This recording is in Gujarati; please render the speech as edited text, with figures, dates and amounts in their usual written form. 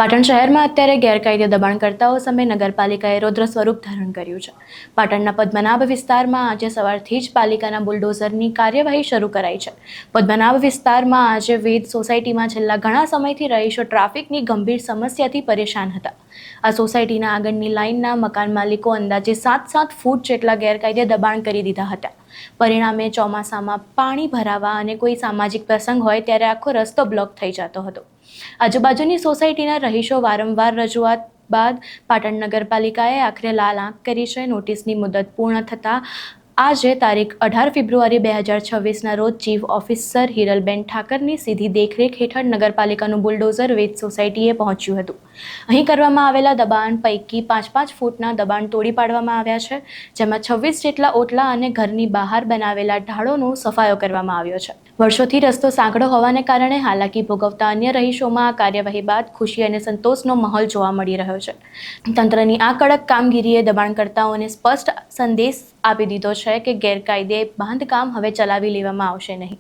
પાટણ શહેરમાં અત્યારે ગેરકાયદે દબાણકર્તાઓ સામે નગરપાલિકાએ રૌદ્ર સ્વરૂપ ધારણ કર્યું છે. પાટણના પદ્મનાભ વિસ્તારમાં આજે સવારથી જ પાલિકાના બુલડોઝરની કાર્યવાહી શરૂ કરાઈ છે. પદ્મનાભ વિસ્તારમાં આજે વેદ સોસાયટીમાં છેલ્લા ઘણા સમયથી રહીશો ટ્રાફિકની ગંભીર સમસ્યાથી પરેશાન હતા. આ સોસાયટીના આગળની લાઇનના મકાન માલિકો અંદાજે 7-7 ફૂટ જેટલા ગેરકાયદે દબાણ કરી દીધા હતા. પરિણામે ચોમાસામાં પાણી ભરાવા અને કોઈ સામાજિક પ્રસંગ હોય ત્યારે આખો રસ્તો બ્લોક થઈ જતો હતો. આજુબાજુની સોસાયટીના રહીશો વારંવાર રજૂઆત બાદ પાટણ નગરપાલિકાએ આખરે લાલ આંખ કરી છે. નોટિસની મુદત પૂર્ણ થતાં આજે તારીખ 18 ફેબ્રુઆરી 2026ના રોજ ચીફ ઓફિસર હિરલબેન ઠાકરની સીધી દેખરેખ હેઠળ નગરપાલિકાનું બુલડોઝર વેદ સોસાયટીએ પહોંચ્યું હતું. અહીં કરવામાં આવેલા દબાણ પૈકી 5-5 ફૂટના દબાણ તોડી પાડવામાં આવ્યા છે, જેમાં 26 જેટલા ઓટલા અને ઘરની બહાર બનાવેલા ઢાળોનો સફાયો કરવામાં આવ્યો છે. વર્ષોથી રસ્તો સાંકડો હોવાને કારણે હાલાકી ભોગવતા અન્ય રહીશોમાં આ કાર્યવાહી બાદ ખુશી અને સંતોષનો માહોલ જોવા મળી રહ્યો છે. તંત્રની આ કડક કામગીરીએ દબાણકર્તાઓને સ્પષ્ટ સંદેશ આપી દીધો છે કે ગેરકાયદે બાંધકામ હવે ચલાવી લેવામાં આવશે નહીં.